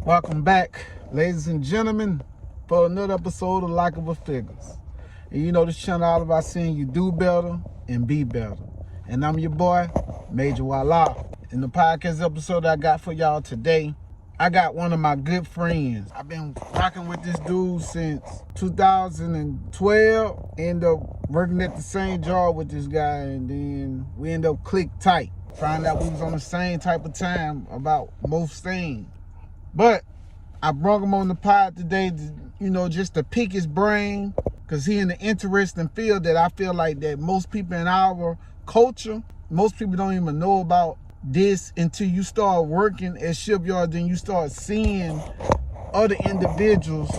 Welcome back, ladies and gentlemen, for another episode of Likeable Figgas. And you know this channel all about seeing you do better and be better. And I'm your boy, Major Wala. In the podcast episode I got for y'all today, I got one of my good friends. I've been rocking with this dude since 2012. End up working at the same job with this guy, and then we end up click tight. Find out we was on the same type of time about most things. But I brought him on the pod today to, just to pick his brain, because he in an interesting field that I feel like that most people in our culture, most people don't even know about this until you start working at shipyards and you start seeing other individuals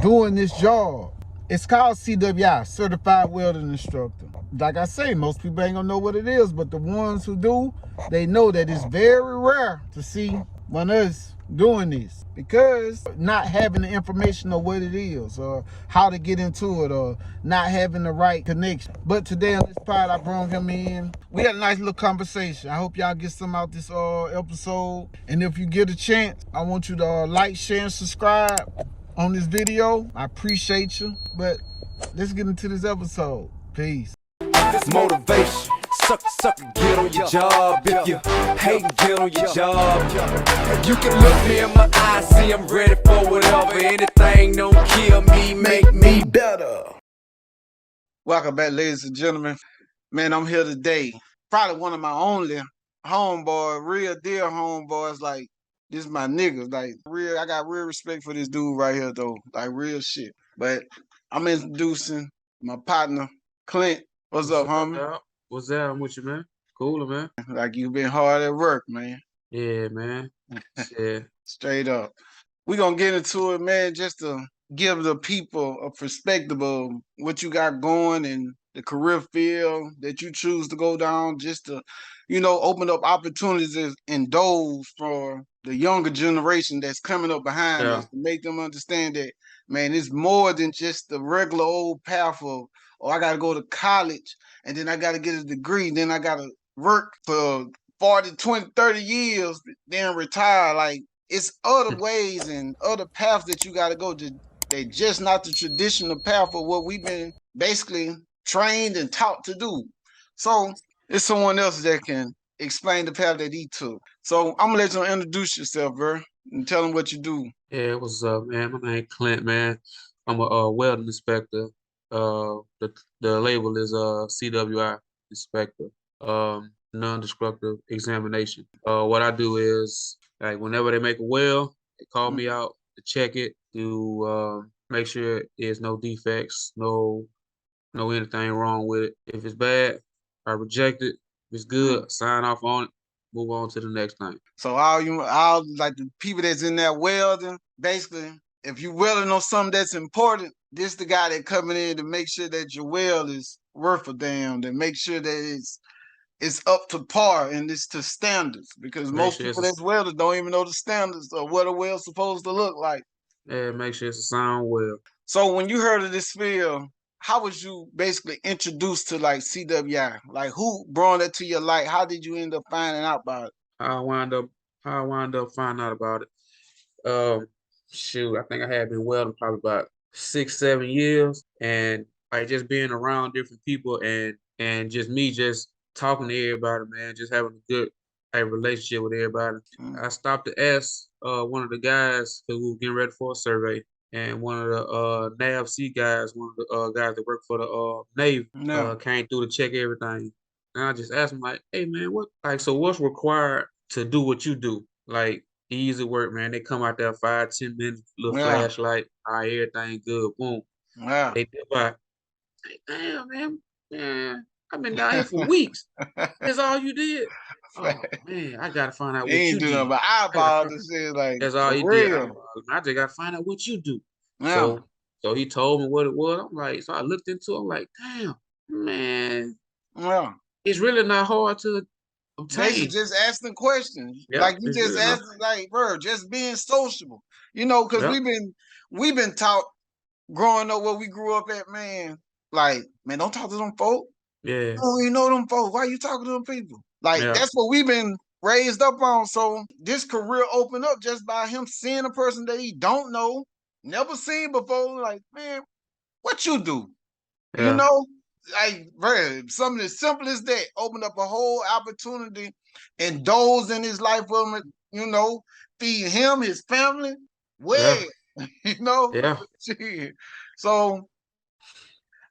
doing this job. It's called CWI, Certified Welding Instructor. Like I say, most people ain't gonna know what it is, but the ones who do, they know that it's very rare to see one of us doing this, because not having the information of what it is or how to get into it, or not having the right connection. But today on this pod, I brought him in. We had a nice little conversation. I hope y'all get some out this episode. And if you get a chance, I want you to like, share, and subscribe on this video. I appreciate you. But let's get into this episode. Peace. This motivation. Suck, get on your job. If you hate, get on your job. You can look me in my eyes, see I'm ready for whatever. Anything don't kill me, make me better. Welcome back, ladies and gentlemen. Man, I'm here today. Probably one of my only homeboy, real dear homeboys. Like, this is my niggas. Like, real, I got real respect for this dude right here, though. Like, real shit. But I'm introducing my partner, Clint. What's up, homie? Dog? What's that? I'm with you, man. Cooler, man. Like, you been hard at work, man. Yeah, man. Yeah. Straight up. We're going to get into it, man, just to give the people a perspective of what you got going in the career field that you choose to go down, just to, open up opportunities and doors for the younger generation that's coming up behind us, to make them understand that, man, it's more than just the regular old path of, oh, I got to go to college, and then I got to get a degree, then I got to work for 40, 20, 30 years, then retire. Like, it's other ways and other paths that you got to go. They just not the traditional path of what we've been basically trained and taught to do. So it's someone else that can explain the path that he took. So I'm going to let you introduce yourself, bro, and tell them what you do. Yeah, what's up, man? My name Clint, man. I'm a welding inspector. The label is CWI inspector. Non-destructive examination. What I do is, like, whenever they make a weld, they call me out to check it, to make sure there's no defects, no anything wrong with it. If it's bad, I reject it. If it's good, sign off on it, move on to the next thing. So all like the people that's in that welding, basically, if you welding on something that's important, this the guy that coming in to make sure that your weld is worth a damn, to make sure that it's up to par and it's to standards, because most people that's welders don't even know the standards of what a weld's supposed to look like. Yeah, make sure it's a sound weld. So when you heard of this field, how was you basically introduced to like CWI? Like, who brought it to your light? How did you end up finding out about it? How I wound up finding out about it. Shoot, I think I had been welding probably about 6, 7 years, and like just being around different people and just me just talking to everybody, man, just having a good relationship with everybody. I stopped to ask one of the guys, because we were getting ready for a survey, and one of the NAVC guys, one of the guys that work for the Navy, came through to check everything. And I just asked him, like, hey, man, what's required to do what you do? Like, easy work, man. They come out there 5, 10 minutes, little flashlight, all right, everything good, boom. Wow. They dip by. Like, damn, man, I've been down here for weeks. That's all you did? Oh, man, I got to find out what you do. But eyeball to say, like, that's all he did. I just got to find out what you do. Yeah. So he told me what it was. I'm like, so I looked into it. I'm like, damn, man. Yeah. It's really not hard to obtain. Basically just asking questions. Yeah, like, you just really asking, like, bro, just being sociable. Because we've been taught growing up where we grew up at, man. Like, man, don't talk to them folk. Yeah. Oh, you know them folks. Why you talking to them people? Like, that's what we've been raised up on. So this career opened up just by him seeing a person that he don't know, never seen before. Like, man, what you do? You Yeah. know, like something as simple as that opened up a whole opportunity and those in his life for him, you know, feed him, his family, Yeah. well, you know. Yeah. So, all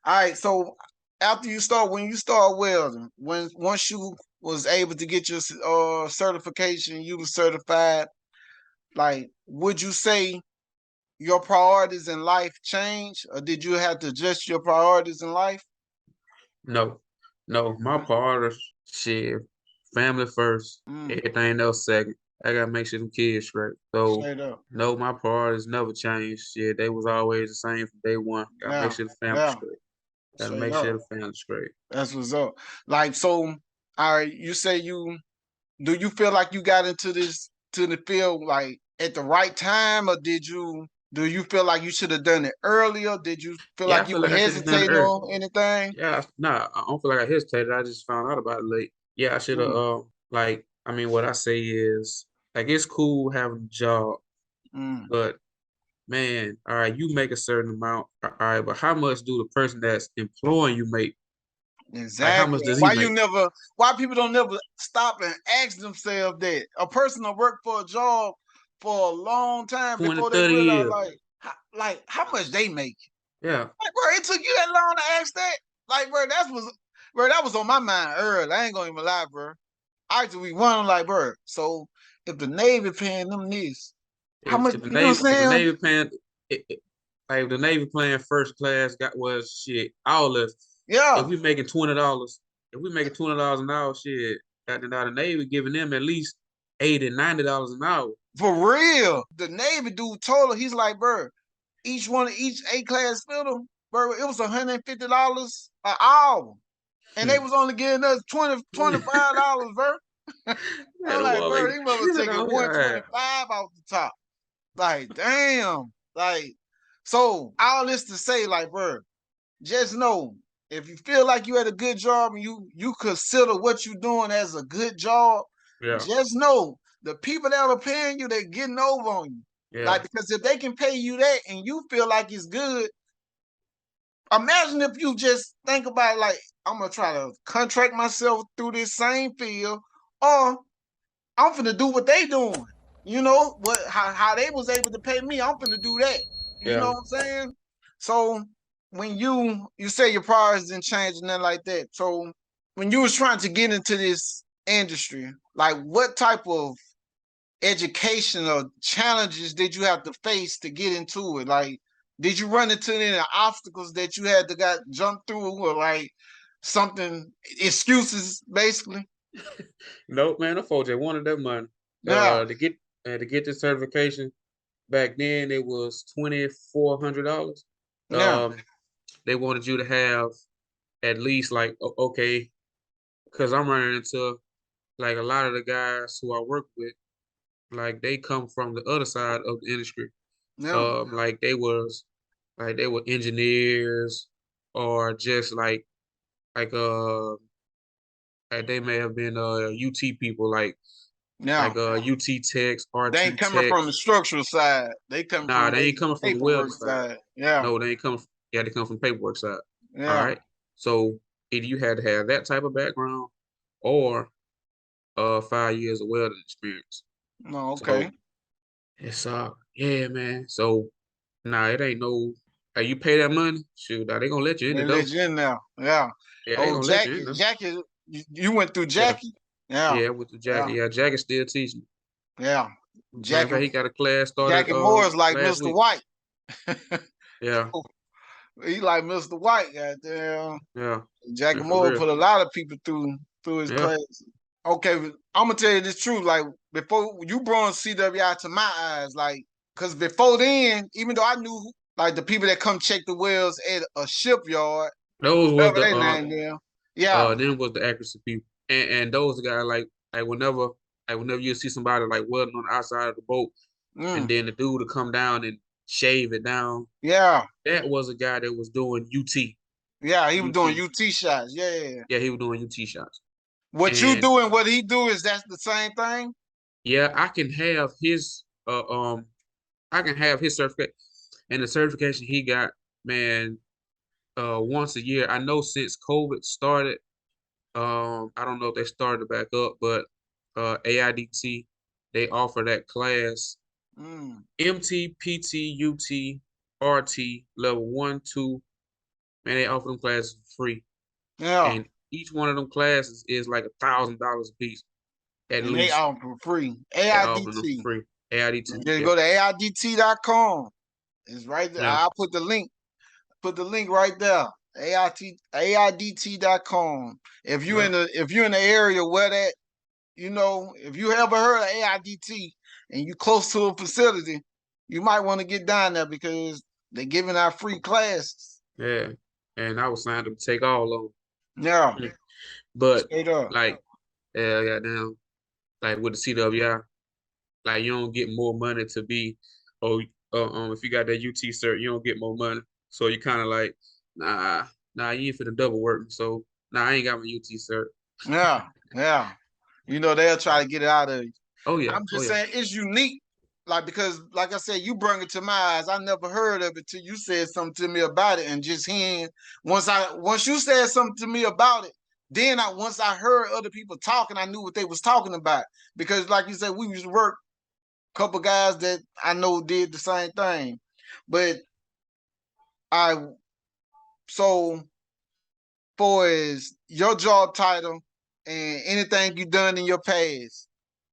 right, so after you start, when you start welding, once you was able to get your certification, you was certified, like, would you say your priorities in life changed, or did you have to adjust your priorities in life? No. No. My part of shit, family first, Mm, everything else second. I gotta make sure them kids straight. So straight up. no, my priorities never changed. Shit, they was always the same from day one. Gotta make Yeah, sure the family yeah, straight. Gotta straight make up. sure the family straight. That's what's up. Like, so, all right, you say do you feel like you got into to the field like at the right time, or do you feel like you should have done it earlier? Did you feel Yeah, I like you feel were like I should have done it hesitating early. on anything? Yeah, nah, I don't feel like I hesitated. I just found out about it late. Yeah, I should have. Mm, Like, I mean, what I say is, like, it's cool having a job, mm. but man, all right, you make a certain amount, all right, but how much do the person that's employing you make? Like, how much Exactly. does he Why make? why people don't never stop and ask themselves that? A person will work for a job for a long time 20, before they 30 realize years. like how much they make. Yeah, Like, bro, it took you that long to ask that? Like, bro, that was on my mind early. I ain't gonna even lie, bro. Actually, one like, bro, so if the Navy paying them this, how much, if the you know what Navy I'm saying? paying, like if the Navy playing first class, got was shit. All of us, if Yeah, we making $20, if we making $20 an hour, shit, got the Navy giving them at least 80, $90 an hour. for real. The Navy dude told her, he's like, bro, each A-class fiddle, bro, it was $150 an hour. And they Hmm. was only giving us $25, bro. Man, I'm them like, boy bro, making they mother killing taking out here. 125 off the top. Like, damn. Like, so all this to say, like, bro, just know if you feel like you had a good job and you consider what you're doing as a good job, Yeah, just know the people that are paying you, they're getting over on you. yeah, Like, because if they can pay you that and you feel like it's good, imagine if you just think about like, I'm gonna try to contract myself through this same field, or I'm finna do what they doing. You know what? How they was able to pay me, I'm finna do that. You know yeah. what I'm saying? So when you say your priorities didn't change and nothing like that. So when you was trying to get into this industry, like what type of educational challenges did you have to face to get into it? Like, did you run into any obstacles that you had to got jump through, or like something excuses basically? Nope, man. The folks they wanted that money. Yeah, To get the certification back then it was $2,400. yeah, They wanted you to have at least like okay, because I'm running into like a lot of the guys who I work with, like they come from the other side of the industry. yeah, Like they were engineers or just like they may have been UT people yeah. UT techs, They ain't RT coming from the techs. structural side. They coming Nah, from they the ain't coming from the welding paperwork side. side. Yeah, No, they ain't coming. Yeah, they come from paperwork side. All yeah. right. So either you had to have that type of background or 5 years of welding experience. No, okay. So it's yeah, man. So nah, it ain't no you pay that money, shoot, nah, they gonna let you in the They door. let you in now. Yeah. Yeah, they Oh, gonna let you in there. Jackie, you went through Yeah, Jackie? Yeah, yeah, with the yeah, Jackie. Yeah, Jackie's still teaching. yeah. Matter of Jackie fact, he got a class started Jackie Moore is like last Mr. week. White. Yeah, He like Mr. White, goddamn. yeah. Jackie And for Moore real. put a lot of people through his Yeah. class. Okay, I'm gonna tell you this truth. Like, before you brought CWI to my eyes, like, cause before then, even though I knew like the people that come check the wells at a shipyard, Those was whatever the they name them. Yeah, then was the accuracy people. And those the guys like whenever you see somebody like welding on the outside of the boat and mm, then the dude to come down and shave it down, yeah, that was a guy that was doing UT. yeah. He was doing UT. UT shots. Yeah, Yeah, he was doing UT shots. What you And do and what he do is that's the same thing? yeah, I can have his certificate and the certification he got, man, once a year. I know since COVID started, I don't know if they started back up, but AIDT, they offer that class, Mm. MT, PT, UT, RT, level 1, 2, man, they offer them classes for free. Yeah. And each one of them classes is like $1,000 a piece, at And they least. offer for free. They offer them AIDT. for free. AIDT, Just yeah. go to AIDT.com. It's right there. Yeah. I'll put the link. Put the link right there. AIDT.com. Yeah. If you're in the area where that, if you ever heard of AIDT and you close to a facility, you might want to get down there because they're giving out free classes. Yeah. And I was signed up to take all of Yeah, them. But straight up. like, yeah, goddamn, like with the CWI, like you don't get more money to be, oh, if you got that UT cert, you don't get more money. So you kind of like, nah, you ain't finna double work. So nah, I ain't got my UT cert. Yeah, yeah. They'll try to get it out of you. Oh yeah, I'm oh just yeah, saying it's unique. Like, because like I said, you bring it to my eyes. I never heard of it till you said something to me about it. And just hearing once you said something to me about it, then once I heard other people talking, I knew what they was talking about. Because like you said, we used to work a couple guys that I know did the same thing. But I so for as your job title and anything you done in your past,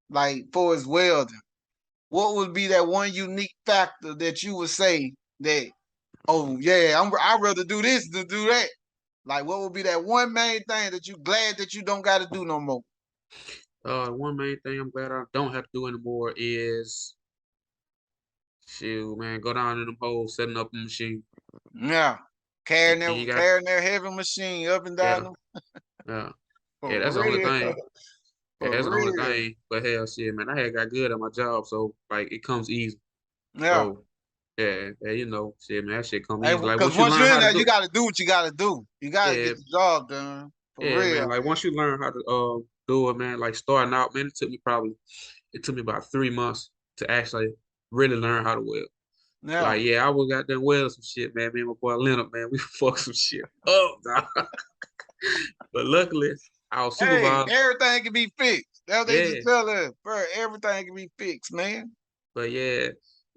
like for as welding, what would be that one unique factor that you would say that, oh yeah, I'd rather do this than do that? Like, what would be that one main thing that you glad that you don't got to do no more? one main thing I'm glad I don't have to do anymore is, shoot, man, go down in them holes, setting up a machine. Yeah, carrying And their you got, carrying their heavy machine up and down yeah, them. yeah, yeah. For That's the only real, thing. Yeah, that's the for only real. thing. But hell, shit, man, I had got good at my job, so like it comes easy. Yeah, So yeah, shit, man, that shit come hey, easy. Like because once you once learn you're in how to there, you do, got to do what you got to do. You got to yeah, get the job done. For yeah, man. real. Like once you learn how to do it, man. Like starting out, man, it took me about 3 months to actually really learn how to weld. Yeah. Like yeah, I was got done welding some shit, man. Me and my boy Leonard, man, we fucked some shit up, dog. But luckily, our Hey, supervisor, everything can be fixed. That's what they just yeah. tell us, bro. Everything can be fixed, man. But yeah,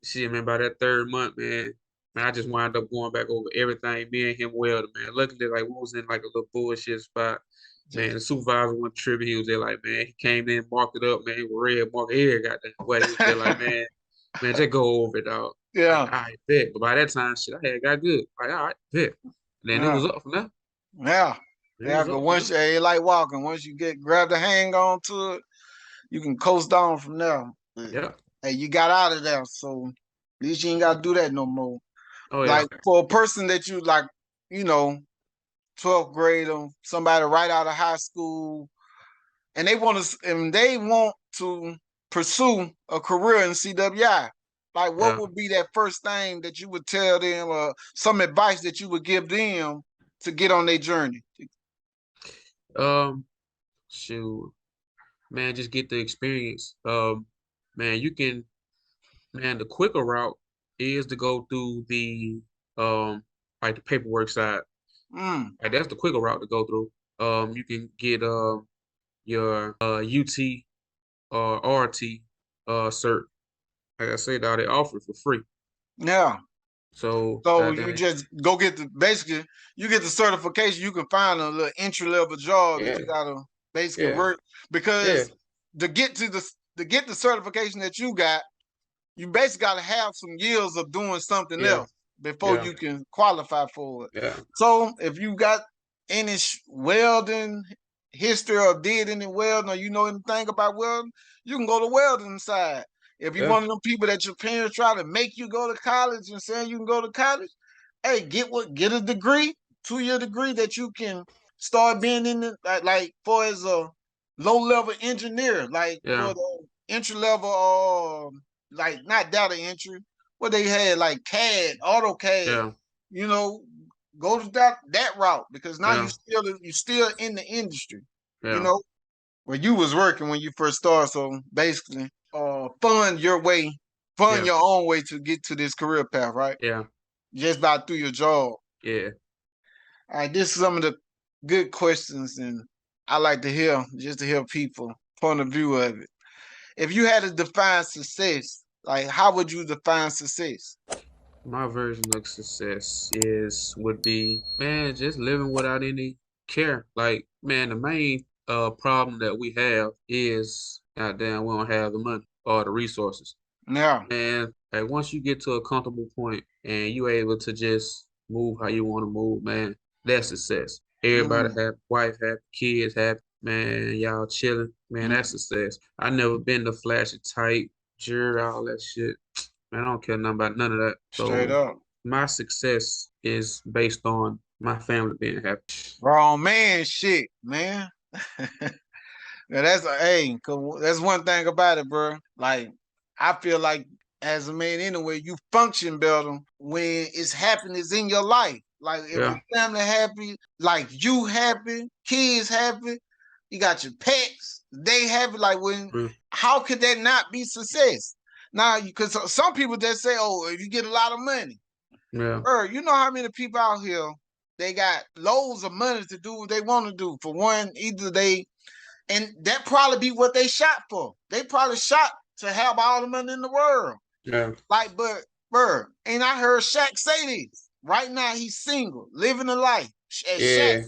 shit, man, by that third month, man, I just wound up going back over everything. Me and him welded, man. Luckily, like we was in like a little bullshit spot. Man, Just the supervisor went tripping. He was there like, man, he came in, marked it up, man, with red marker here, got that what he was there like, man, just go over it, dog. Like, yeah, I bet. But by that time, shit, I had got good. Like, all right, bet. And then it yeah, was up from there. yeah, It yeah. was Cause up from there. once it's like walking. Once you grab the hang on to it, you can coast down from there. But, Yeah. hey, you got out of there, so at least you ain't got to do that no more. Oh yeah. Like for a person that you like, you know, 12th grader, somebody right out of high school, and they want to pursue a career in CWI. Like, what Yeah. would be that first thing that you would tell them, or some advice that you would give them to get on their journey? Um, shoot, man, just get the experience. Man, you can. Man, the quicker route is to go through the um like the paperwork side. Mm, Like that's the quicker route to go through. You can get your UT or RT cert. Like I said, they offer it for free. yeah. So So that you day, just go get basically you get the certification. You can find a little entry level job that yeah, you gotta basically yeah, work yeah, because to get the certification that you got, you basically got to have some years of doing something yeah, else before yeah, you can qualify for it. yeah, So if you got any welding history or did any welding or you know anything about welding, you can go to welding side. If you're yeah, one of them people that your parents try to make you go to college and saying you can go to college, hey, get a degree, 2-year degree that you can start being in the like for as a low level engineer, like yeah, for the entry level like not data entry, what they had like CAD, AutoCAD, yeah, you know, go to that route because now yeah, you still in the industry, you yeah. know. Well, you was working when you first started, so basically, fund Yeah, your own way to get to this career path, right? yeah, Just by through your job. yeah. All right, this is some of the good questions, and I like to hear just to hear people point of view of it. If you had to define success, like how would you define success? My version of success would be, man, just living without any care. Like, man, the main problem that we have is goddamn we don't have the money or the resources. Yeah. And like once you get to a comfortable point and you able to just move how you want to move, man, that's success. Everybody Mm, happy, wife happy, kids happy, man, y'all chilling, man, that's mm, success. I never been the flashy type, jewelry, all that shit. Man, I don't care nothing about none of that. straight So up. my success is based on my family being happy. Wrong man shit, man. Yeah, that's hey, 'cause that's one thing about it, bro. Like, I feel like as a man anyway, you function better when it's happiness in your life. Like if your Yeah, family happy, like you happy, kids happy, you got your pets, they happy. Like when yeah, how could that not be success? Now, because some people that say, oh, if you get a lot of money, yeah, bro, you know how many people out here they got loads of money to do what they want to do. For one, either they and that probably be what they shot for. They probably shot to have all the money in the world. yeah, Like, but, bro, and I heard Shaq say this. Right now, he's single, living a life. And Shaq, yeah,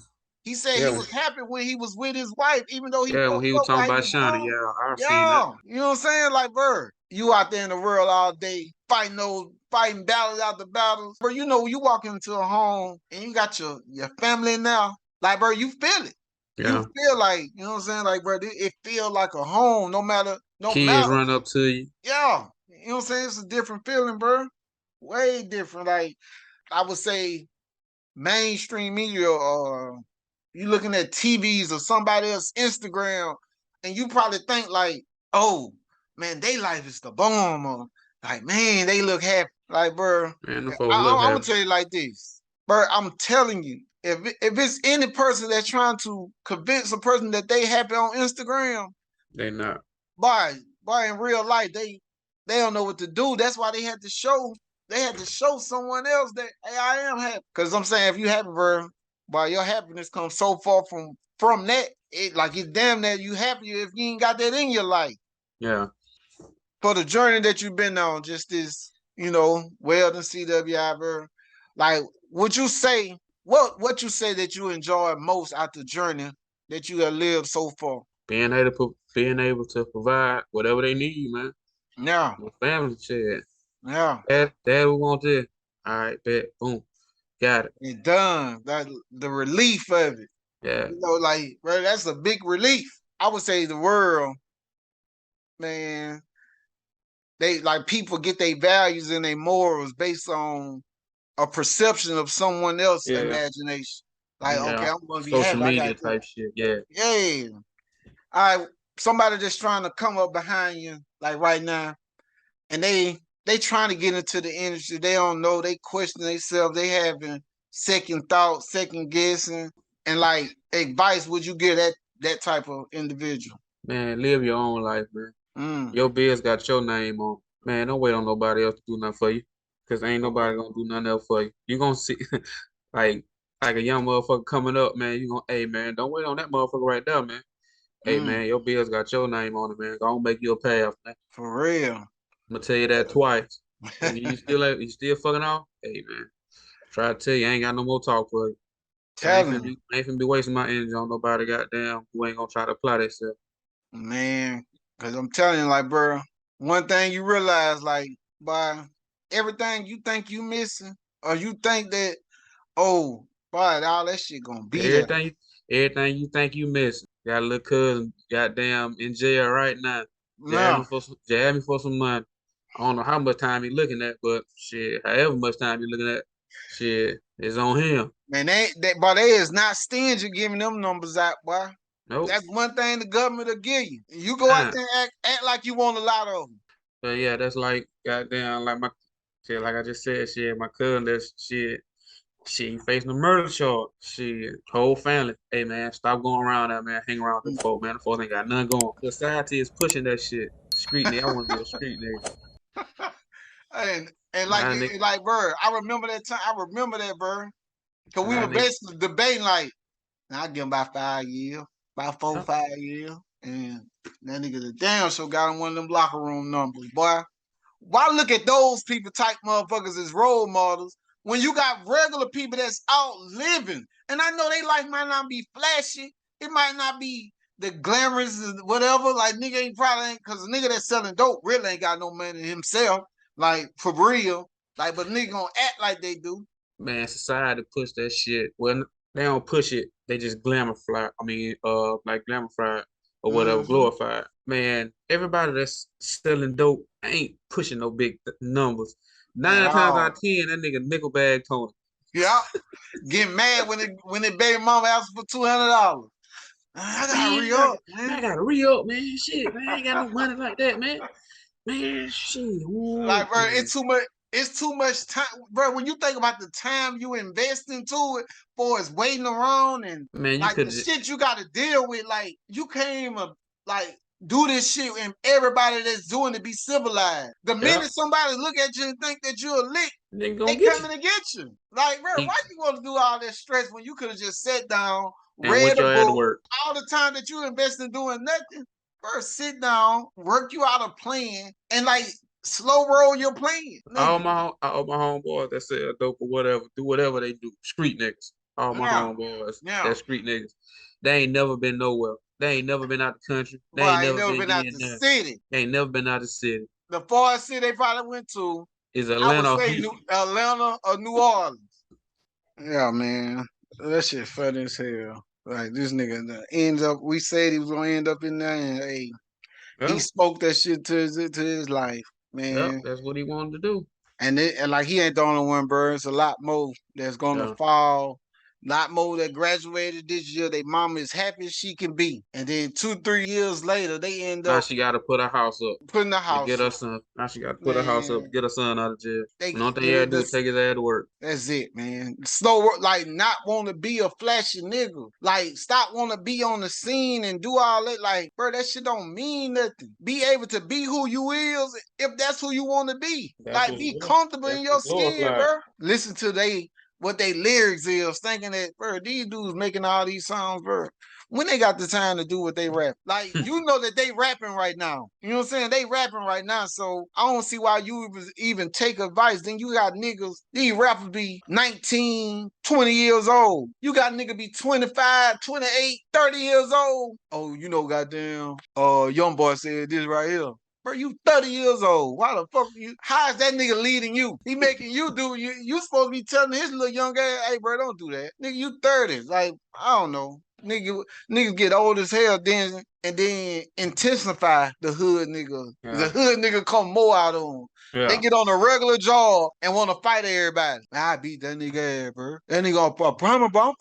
he said he yeah, was happy when he was with his wife, even though he yeah. When fucked he was up talking while he about was Shawnee, gone. yeah, I've seen that. Yeah, you know what I'm saying? Like, bro, you out there in the world all day fighting battles after battles. Bro, you know, you walk into a home and you got your family now. Like, bro, you feel it. You Yeah, feel like, you know what I'm saying? Like, bro, it feel like a home, no kids matter. run up to you. Yeah. You know what I'm saying? It's a different feeling, bro. Way different. Like, I would say mainstream media or you looking at TVs or somebody else Instagram, and you probably think like, oh man, they life is the bomb, or like man, they look happy. Like, bro, Man, the folks look I'm gonna happy. tell you like this, bro. I'm telling you, if it's any person that's trying to convince a person that they happy on Instagram, They not. boy, boy, in real life, they don't know what to do. That's why they had to show someone else that hey, I am happy. Cause I'm saying if you happy, bro, boy, your happiness comes so far from that. It like it's damn that you happy if you ain't got that in your life. Yeah. For the journey that you've been on, just this, Welding CWI, bro. Like, would you say what you say that you enjoy most out the journey that you have lived so far? Being able to provide whatever they need, man. Yeah, My family shit. yeah. Dad, we want this. All right, bet. Boom. Got it. It done. That the relief of it. Yeah. Like, bro, that's a big relief. I would say the world, man, they like people get their values and their morals based on a perception of someone else's Yeah. imagination. Like, okay, Yeah. I'm gonna be Social happy. I media got this. type shit. Yeah. Yeah. All right. Somebody that's trying to come up behind you, like right now, and they trying to get into the industry. They don't know. They question themselves. They having second thoughts, second guessing, and like advice. Would you give that type of individual? Man, live your own life, man. Mm. Your bills got your name on. Man, don't wait on nobody else to do nothing for you. Cause ain't nobody gonna do nothing else for you. You gonna see like like a young motherfucker coming up, man. You gonna, hey man, don't wait on that motherfucker right there, man. Hey Mm. man, your bills got your name on it, man. Gonna make you a path, man. For real. I'm gonna tell you that twice. And you still fucking off? Hey man, try to tell you, I ain't got no more talk for you. Telling you, I ain't finna be wasting my energy on nobody goddamn who ain't gonna try to apply themselves. man. Cause I'm telling you, like, bro, one thing you realize, like, by everything you think you missing, or you think that, oh, boy, all that shit gonna be there. Everything you think you missing. Got a little cousin goddamn in jail right now. No, Jab me for some money. I don't know how much time he looking at, but shit, however much time he looking at, shit, it's on him. man, but they is not stingy giving them numbers out, boy. Nope. That's one thing the government will give you. You go out Nah. there and act like you want a lot of them. But yeah, that's like goddamn like my shit, like I just said, shit, my cousin that's shit. Shit, he facing a murder charge. Shit, whole family. Hey man, stop going around that man. Hang around with the folk, man. The folks ain't got nothing going. Society is pushing that shit. Street nigga, I want to be a street nigga. And like Nah, nigga. like Bird, I remember that time. I remember that, Bird, because we Nah, were nigga. basically debating like, I give him about 5 years, about 4, Yep. 5 years, and that nigga the damn sure got him one of them locker room numbers, boy. Why look at those people type motherfuckers as role models when you got regular people that's out living? And I know they life might not be flashy. It might not be the glamorous whatever. Like nigga ain't probably ain't, cause a nigga that's selling dope really ain't got no money himself. Like for real. Like, but nigga gonna act like they do. Man, society push that shit. Well, they don't push it. They just glamorify. I mean, like glamorify or whatever, glorified. Man, everybody that's selling dope ain't pushing no big numbers. At 9 times out all. of 10, that nigga nickel bag Tony. Yeah. Getting mad when the baby mama asks for $200. I gotta Man, re up, I man. gotta re-up, man. Shit, man, I ain't got no money like that, man. Man, shit. Ooh, Like, bro, man. it's too much. It's too much time, bro. When you think about the time you invest into it, for it's waiting around and Man, you like could the just, shit you got to deal with, like you can't even like do this shit and everybody that's doing it be civilized. The yeah, minute somebody look at you and think that you're a lick, nigga they gonna get you. coming to get you. Like, bro, He, why you want to do all that stress when you could have just sat down, and read went a your ass to book, work. all the time that you invest in doing nothing? First, sit down, work you out a plan, and like slow roll your plan, nigga. All my homeboys that sell dope or whatever, do whatever they do. Street niggas. All my Yeah, homeboys, yeah. that street niggas. They ain't never been nowhere. They ain't never been out the country. They But ain't I ain't never never been been out in the there. city. They ain't never been out the city. The farthest city they probably went to, Is I would Atlanta or say Houston? Atlanta or New Orleans. Yeah, man. That shit funny as hell. Like this nigga ends up. We said he was gonna end up in there, and hey, he Yeah, spoke that shit to his life, yeah, man. that's what he wanted to do. And like he ain't the only one, bro. It's a lot more that's gonna Yeah. fall. Lot more that graduated this year. They mama is happy as she can be. And then 2, 3 years later, they end Now up she got to put her house up putting the to get house her up. son. Now she got to put her house up, Man, get her son out of jail. they And the only thing you gotta do is that's take his ass to work. that's it, man. Slow work, like not want to be a flashy nigga. Like stop want to be on the scene and do all that. Like, bro, that shit don't mean nothing. Be able to be who you is if that's who you want to be. That's Like, what be comfortable in that's what your skin, glorified. bro. Listen to what they lyrics is, thinking that, bro, these dudes making all these songs, bro. When they got the time to do what they rap, like you know that they rapping right now. You know what I'm saying? They rapping right now, so I don't see why you even take advice. Then you got niggas, these rappers be 19, 20 years old. You got nigga be 25, 28, 30 years old. Oh, you know, goddamn, young boy said this right here. Bro, you 30 years old. Why the fuck you? How is that nigga leading you? He making you do you supposed to be telling his little young guy, hey bro, don't do that. Nigga, you 30. Like, I don't know. Niggas get old as hell then and then intensify the hood nigga. The Yeah. hood nigga come more out on them. They Yeah. get on a regular job and want to fight everybody. I beat that nigga ass, bro. That nigga, I promise, bro,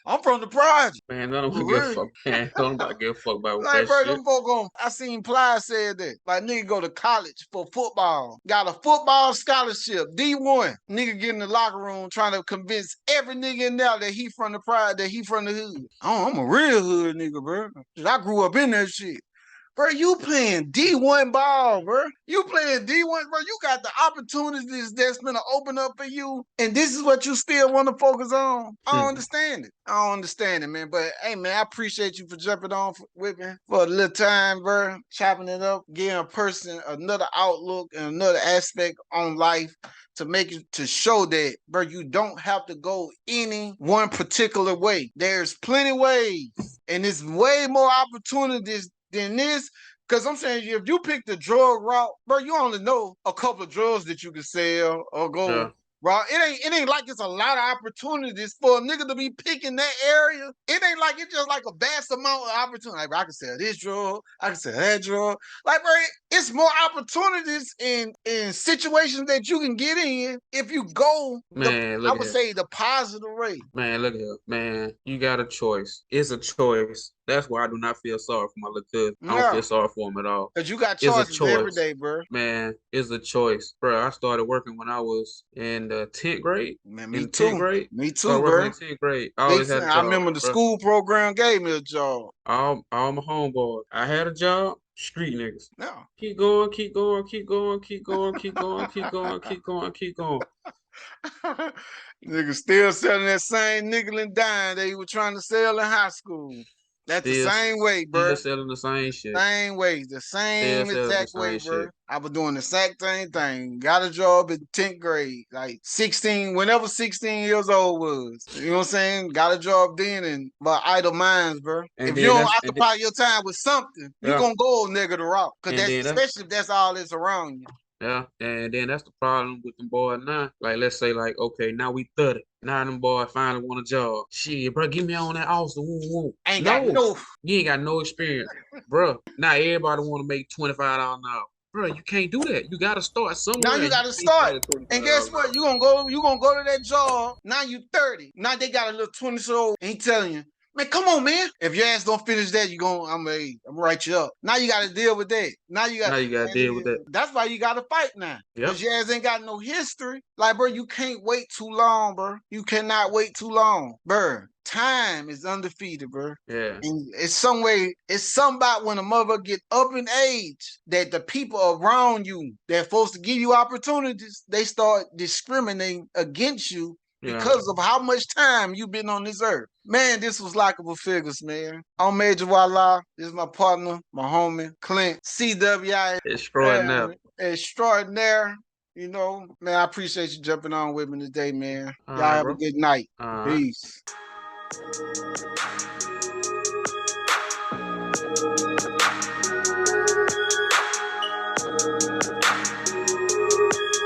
I'm from the project. Man, I don't For give a real. fuck. Man, don't nobody give a fuck about Like, that bro, shit. them folk on. I seen Ply said that. Like, nigga go to college for football. Got a football scholarship, D1. Nigga get in the locker room trying to convince every nigga in there that he from the pride, that he from the hood. Oh, I'm a real hood nigga, bro. I grew up in that shit. Bro, you playing D1 ball, bro. You playing D1, bro. You got the opportunities that's gonna open up for you, and this is what you still want to focus on. I don't understand it. I don't understand it, man. But hey, man, I appreciate you for jumping on with me for a little time, bro. Chopping it up, giving a person another outlook and another aspect on life to make it to show that, bro, you don't have to go any one particular way. There's plenty ways, and it's way more opportunities than this. Because I'm saying, if you pick the drug route, bro, you only know a couple of drugs that you can sell or go. Yeah. Bro, it ain't like it's a lot of opportunities for a nigga to be picking that area. It ain't like it's just like a vast amount of opportunity. Like, bro, I can sell this drug, I can sell that drug. Like, bro, it's more opportunities in situations that you can get in if you go Man, I look would here. say the positive way. Man, look here. Man, you got a choice. It's a choice. That's why I do not feel sorry for my little cousin. I don't Yeah. feel sorry for him at all. Because you got It's a choices every choice. day, bro. Man, it's a choice. Bro, I started working when I was in the 10th grade. Man, In me the 10th too. grade, Me started too, working bro. in 10th grade. I Big always had time. a I job, remember the bro. school program gave me a job. All my homeboys. I had a job. Street niggas. No. Keep going, keep going, keep going, keep going, keep going, keep going, keep going, keep going. Niggas still selling that same nickel and dime they were trying to sell in high school. That's the Still, same way, still bro. selling the same shit. Same way, the Still same selling the exact way, same bro. shit. I was doing the exact same thing. Got a job in 10th grade, like 16, whenever 16 years old was. You know what I'm saying? Got a job then and but idle minds, bro. And If you then don't that's and occupy your time with something, you yeah, gonna go negative route. Cause and that's then that's especially if that's all that's around you. yeah, and then that's the problem with them boys now. Like, let's say, like, okay, now we 30. Now them boys finally want a job. Shit, bro, get me on that Austin. Woo, woo. Ain't got No, no. you ain't got no experience, bro. Now everybody want to make $25 an hour, bro. You can't do that. You got to start Now somewhere. you You gotta can't start. start at And $25 guess an what? hour. You gonna go to that job. Now you 30. Now they got a little 20-year-old and he telling you, man, come on, man. If your ass don't finish that, I'm gonna write you up. Now you gotta deal with that. Now you got Now you got to deal with that. that's why you gotta fight now. Yep. Cause your ass ain't got no history. Like, bro, you can't wait too long, bro. You cannot wait too long. Bro, time is undefeated, bro. Yeah. And it's something about when a mother get up in age that the people around you that supposed to give you opportunities, they start discriminating against you Yeah. because of how much time you've been on this earth. Man, this was Likeable Figgas, man. I'm Major Walla. This is my partner, my homie, Clint, CWI. Extraordinary. Extraordinaire. You know, man, I appreciate you jumping on with me today, man. All Y'all right, have bro. a good night. All right. Peace.